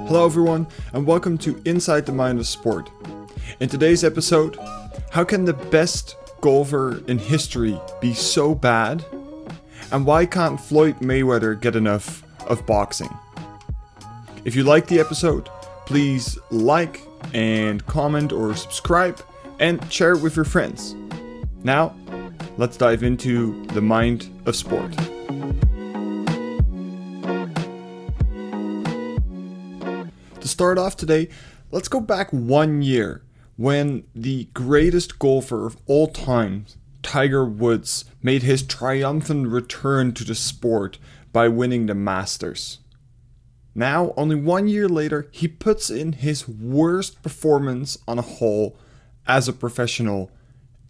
Hello everyone, and welcome to Inside the Mind of Sport. In today's episode, how can the best golfer in history be so bad? And why can't Floyd Mayweather get enough of boxing? If you like the episode, please like and comment or subscribe and share it with your friends. Now, let's dive into the mind of sport. To start off today, let's go back 1 year when the greatest golfer of all time, Tiger Woods, made his triumphant return to the sport by winning the Masters. Now, only 1 year later, he puts in his worst performance on a hole as a professional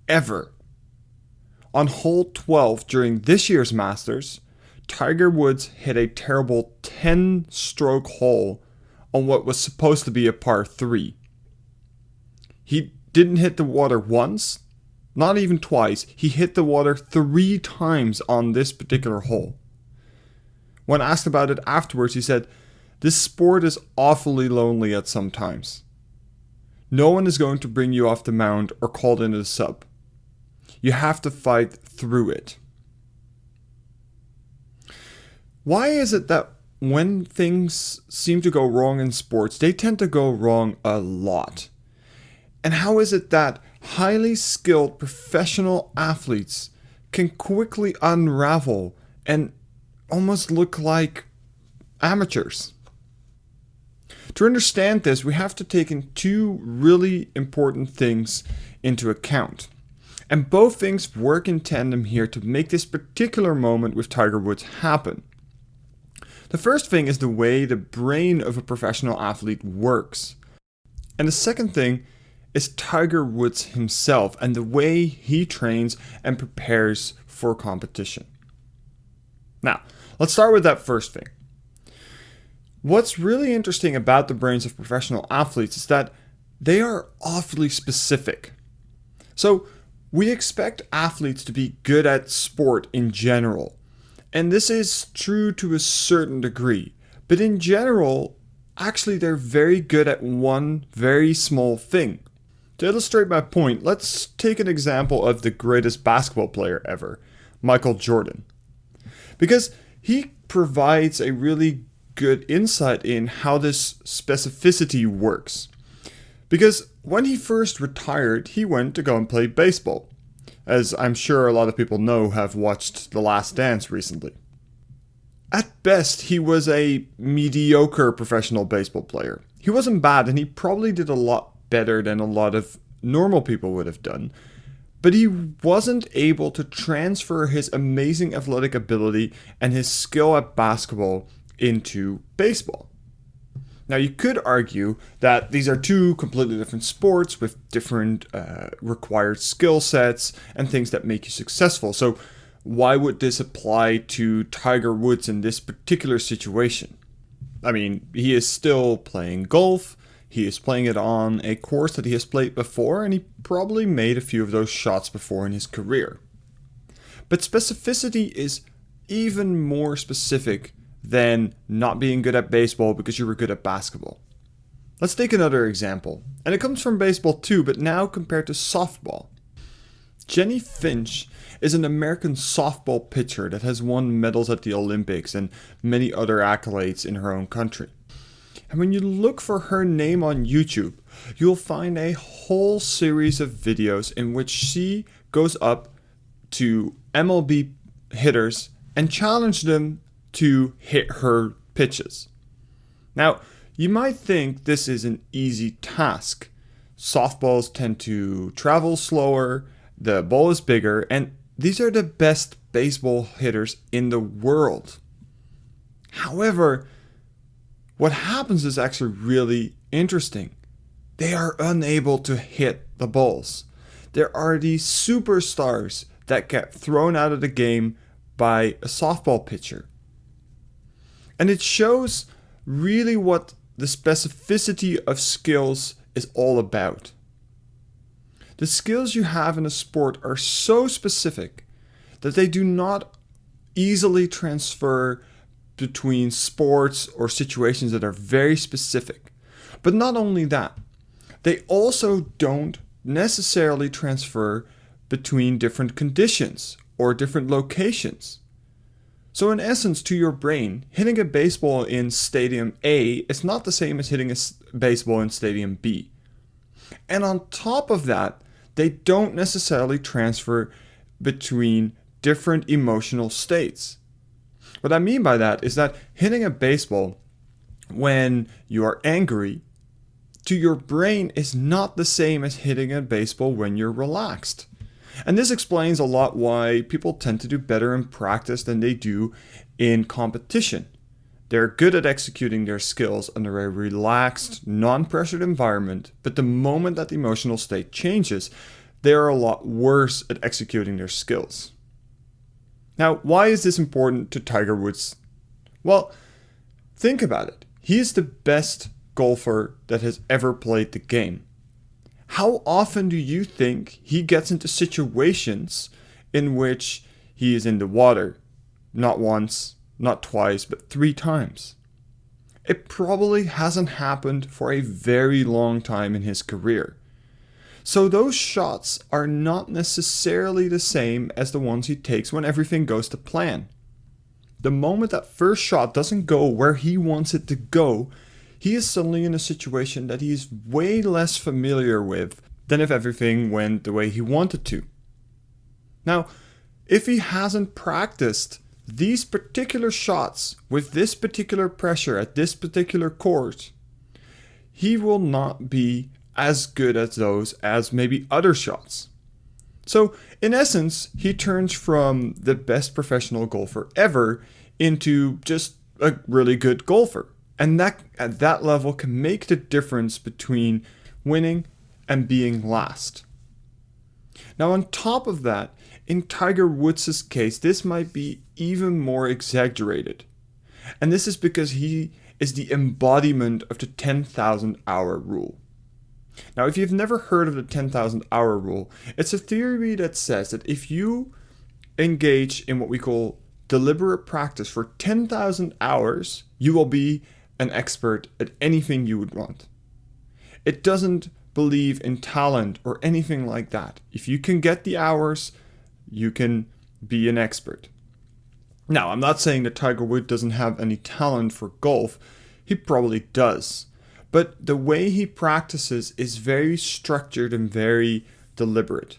ever. On hole 12 during this year's Masters, Tiger Woods hit a terrible 10-stroke hole on what was supposed to be a par 3. He didn't hit the water once, not even twice. He hit the water 3 times on this particular hole. When asked about it afterwards, he said, "This sport is awfully lonely at some times. No one is going to bring you off the mound or call in a sub. You have to fight through it." Why is it that when things seem to go wrong in sports, they tend to go wrong a lot? And how is it that highly skilled professional athletes can quickly unravel and almost look like amateurs? To understand this, we have to take in 2 really important things into account. And both things work in tandem here to make this particular moment with Tiger Woods happen. The first thing is the way the brain of a professional athlete works. And the second thing is Tiger Woods himself and the way he trains and prepares for competition. Now, let's start with that first thing. What's really interesting about the brains of professional athletes is that they are awfully specific. So, we expect athletes to be good at sport in general. And this is true to a certain degree. But in general, actually they're very good at one very small thing. To illustrate my point, let's take an example of the greatest basketball player ever, Michael Jordan. Because he provides a really good insight in how this specificity works. Because when he first retired, he went to go and play baseball. As I'm sure a lot of people know have watched The Last Dance recently. At best, he was a mediocre professional baseball player. He wasn't bad, and he probably did a lot better than a lot of normal people would have done. But he wasn't able to transfer his amazing athletic ability and his skill at basketball into baseball. Now, you could argue that these are 2 completely different sports with different required skill sets and things that make you successful. So why would this apply to Tiger Woods in this particular situation? I mean, he is still playing golf. He is playing it on a course that he has played before, and he probably made a few of those shots before in his career. But specificity is even more specific than not being good at baseball because you were good at basketball. Let's take another example, and it comes from baseball too, but now compared to softball. Jenny Finch is an American softball pitcher that has won medals at the Olympics and many other accolades in her own country. And when you look for her name on YouTube, you'll find a whole series of videos in which she goes up to MLB hitters and challenges them to hit her pitches. Now, you might think this is an easy task. Softballs tend to travel slower, the ball is bigger, and these are the best baseball hitters in the world. However, what happens is actually really interesting. They are unable to hit the balls. There are these superstars that get thrown out of the game by a softball pitcher. And it shows really what the specificity of skills is all about. The skills you have in a sport are so specific that they do not easily transfer between sports or situations that are very specific. But not only that, they also don't necessarily transfer between different conditions or different locations. So in essence, to your brain, hitting a baseball in Stadium A is not the same as hitting a baseball in Stadium B. And on top of that, they don't necessarily transfer between different emotional states. What I mean by that is that hitting a baseball when you are angry to your brain is not the same as hitting a baseball when you're relaxed. And this explains a lot why people tend to do better in practice than they do in competition. They're good at executing their skills under a relaxed, non-pressured environment, but the moment that the emotional state changes, they're a lot worse at executing their skills. Now, why is this important to Tiger Woods? Well, think about it. He is the best golfer that has ever played the game. How often do you think he gets into situations in which he is in the water? Not once, not twice, but 3 times. It probably hasn't happened for a very long time in his career. So those shots are not necessarily the same as the ones he takes when everything goes to plan. The moment that first shot doesn't go where he wants it to go, he is suddenly in a situation that he is way less familiar with than if everything went the way he wanted to. Now, if he hasn't practiced these particular shots with this particular pressure at this particular course, he will not be as good at those as maybe other shots. So, in essence, he turns from the best professional golfer ever into just a really good golfer. And that at that level can make the difference between winning and being last. Now, on top of that, in Tiger Woods' case, this might be even more exaggerated. And this is because he is the embodiment of the 10,000 hour rule. Now, if you've never heard of the 10,000 hour rule, it's a theory that says that if you engage in what we call deliberate practice for 10,000 hours, you will be an expert at anything you would want. It doesn't believe in talent or anything like that. If you can get the hours, you can be an expert. Now, I'm not saying that Tiger Woods doesn't have any talent for golf. He probably does. But the way he practices is very structured and very deliberate.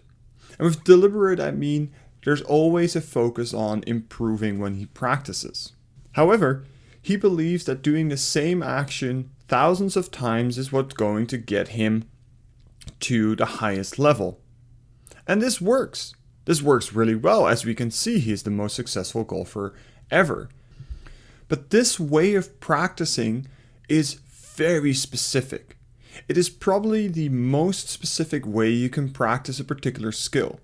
And with deliberate, I mean there's always a focus on improving when he practices. However, he believes that doing the same action thousands of times is what's going to get him to the highest level. And this works. This works really well. As we can see, he is the most successful golfer ever. But this way of practicing is very specific. It is probably the most specific way you can practice a particular skill.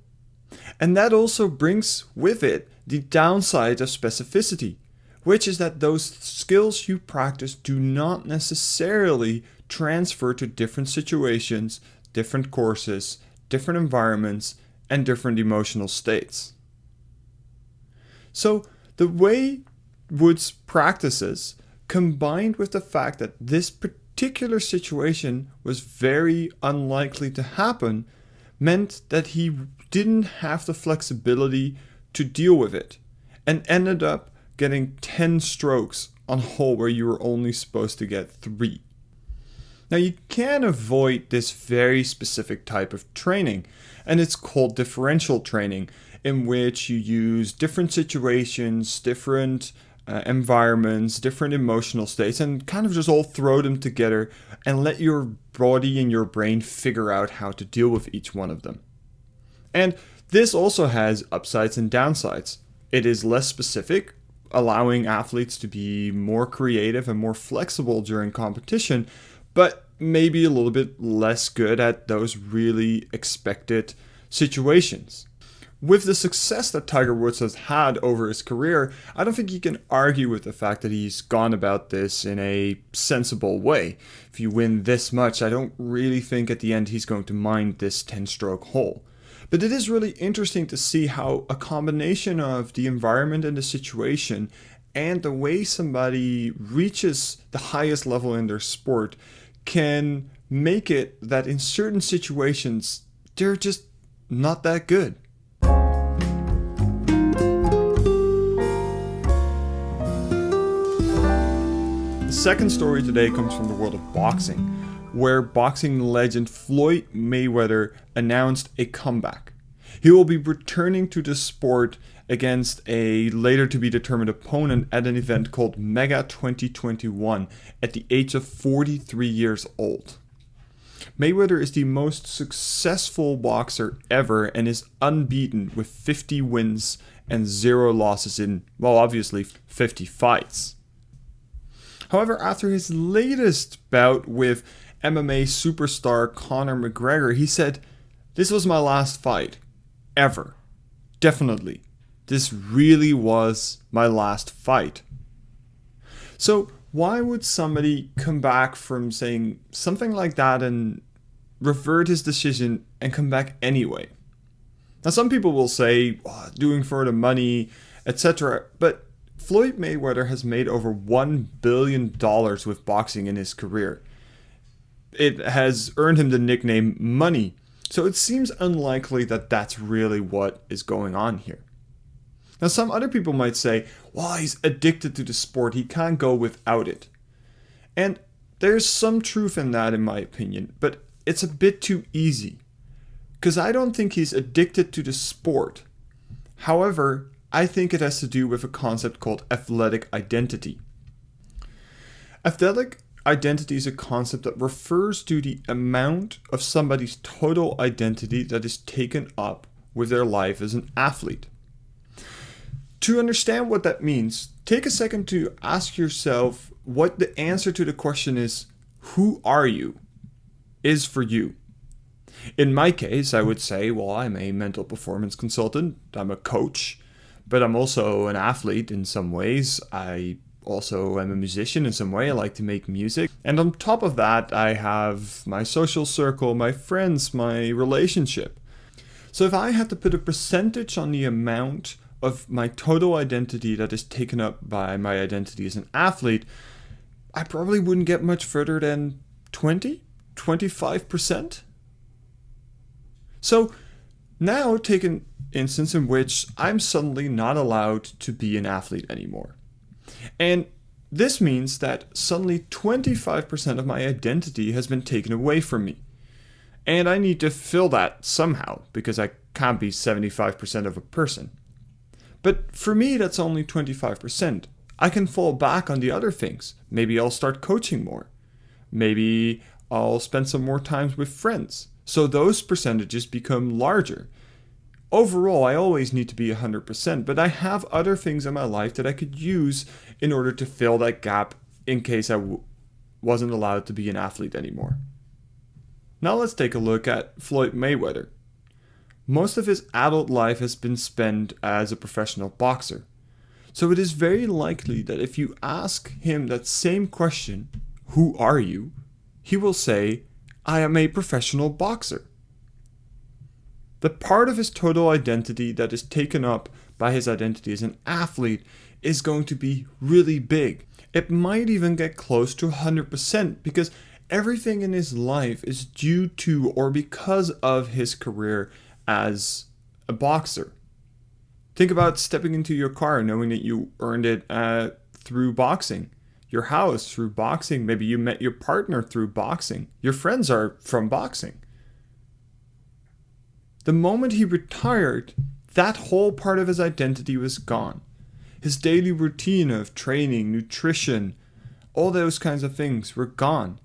And that also brings with it the downside of specificity, which is that those skills you practice do not necessarily transfer to different situations, different courses, different environments, and different emotional states. So the way Woods practices, combined with the fact that this particular situation was very unlikely to happen, meant that he didn't have the flexibility to deal with it, and ended up getting 10 strokes on a hole where you were only supposed to get 3. Now, you can avoid this very specific type of training, and it's called differential training, in which you use different situations, different environments, different emotional states, and kind of just all throw them together and let your body and your brain figure out how to deal with each one of them. And this also has upsides and downsides. It is less specific, allowing athletes to be more creative and more flexible during competition, but maybe a little bit less good at those really expected situations. With the success that Tiger Woods has had over his career, I don't think you can argue with the fact that he's gone about this in a sensible way. If you win this much, I don't really think at the end he's going to mind this 10-stroke hole. But it is really interesting to see how a combination of the environment and the situation and the way somebody reaches the highest level in their sport can make it that in certain situations, they're just not that good. The second story today comes from the world of boxing, where boxing legend Floyd Mayweather announced a comeback. He will be returning to the sport against a later to be determined opponent at an event called Mega 2021 at the age of 43 years old. Mayweather is the most successful boxer ever and is unbeaten with 50 wins and 0 losses in, well, obviously 50 fights. However, after his latest bout with MMA superstar Conor McGregor, he said, "This was my last fight. Ever. Definitely. This really was my last fight." So why would somebody come back from saying something like that and revert his decision and come back anyway? Now, some people will say, doing for the money, etc. But Floyd Mayweather has made over $1 billion with boxing in his career. It has earned him the nickname Money. So it seems unlikely that that's really what is going on here. Now, some other people might say, he's addicted to the sport. He can't go without it. And there's some truth in that, in my opinion, but it's a bit too easy. Because I don't think he's addicted to the sport. However, I think it has to do with a concept called athletic identity. Athletic identity is a concept that refers to the amount of somebody's total identity that is taken up with their life as an athlete. To understand what that means, take a second to ask yourself what the answer to the question is, who are you, is for you. In my case, I would say, I'm a mental performance consultant, I'm a coach, but I'm also an athlete in some ways. I also am a musician in some way. I like to make music. And on top of that, I have my social circle, my friends, my relationship. So if I had to put a percentage on the amount of my total identity that is taken up by my identity as an athlete, I probably wouldn't get much further than 25%. So now take an instance in which I'm suddenly not allowed to be an athlete anymore. And this means that suddenly 25% of my identity has been taken away from me. And I need to fill that somehow, because I can't be 75% of a person. But for me, that's only 25%. I can fall back on the other things. Maybe I'll start coaching more. Maybe I'll spend some more time with friends. So those percentages become larger. Overall, I always need to be 100%, but I have other things in my life that I could use in order to fill that gap in case I wasn't allowed to be an athlete anymore. Now let's take a look at Floyd Mayweather. Most of his adult life has been spent as a professional boxer. So it is very likely that if you ask him that same question, who are you? He will say, I am a professional boxer. The part of his total identity that is taken up by his identity as an athlete is going to be really big. It might even get close to 100% because everything in his life is due to or because of his career as a boxer. Think about stepping into your car knowing that you earned it through boxing. Your house through boxing. Maybe you met your partner through boxing. Your friends are from boxing. The moment he retired, that whole part of his identity was gone. His daily routine of training, nutrition, all those kinds of things were gone.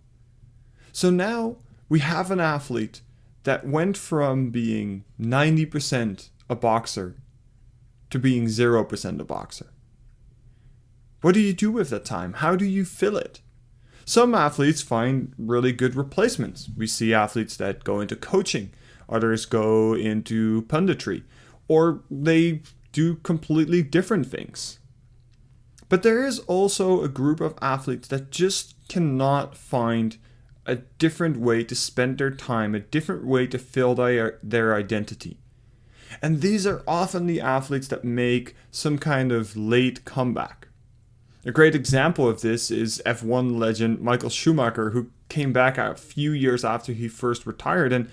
So now we have an athlete that went from being 90% a boxer to being 0% a boxer. What do you do with that time? How do you fill it? Some athletes find really good replacements. We see athletes that go into coaching. Others go into punditry. Or they do completely different things. But there is also a group of athletes that just cannot find a different way to spend their time, a different way to fill their identity. And these are often the athletes that make some kind of late comeback. A great example of this is F1 legend Michael Schumacher, who came back a few years after he first retired and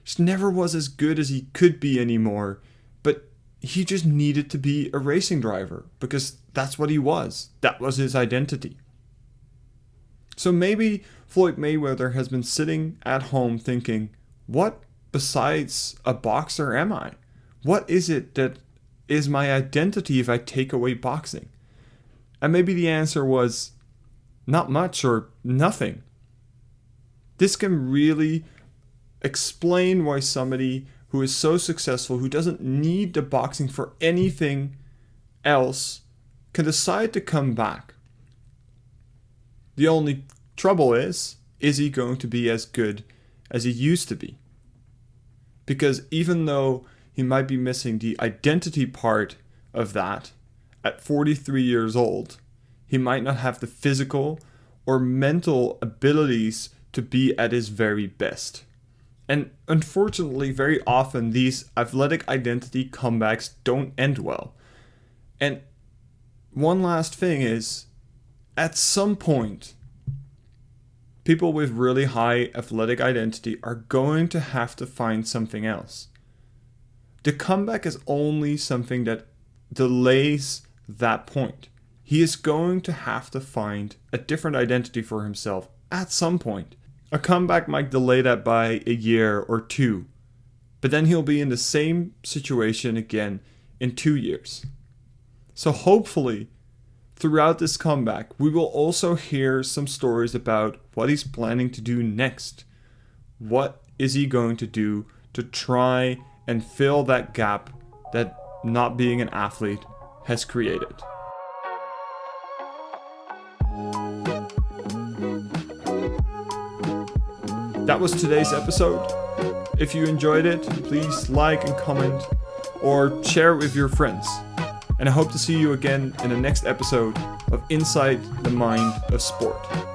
just never was as good as he could be anymore. But he just needed to be a racing driver because that's what he was. That was his identity. So maybe Floyd Mayweather has been sitting at home thinking, what besides a boxer am I? What is it that is my identity if I take away boxing? And maybe the answer was not much or nothing. This can really explain why somebody who is so successful, who doesn't need the boxing for anything else, can decide to come back. The only trouble is he going to be as good as he used to be? Because even though he might be missing the identity part of that, at 43 years old, he might not have the physical or mental abilities to be at his very best. And unfortunately, very often these athletic identity comebacks don't end well. And one last thing is, at some point, people with really high athletic identity are going to have to find something else. The comeback is only something that delays that point. He is going to have to find a different identity for himself at some point. A comeback might delay that by a year or two, but then he'll be in the same situation again in 2 years. So hopefully, throughout this comeback, we will also hear some stories about what he's planning to do next. What is he going to do to try and fill that gap that not being an athlete has created? That was today's episode. If you enjoyed it, please like and comment or share it with your friends. And I hope to see you again in the next episode of Inside the Mind of Sport.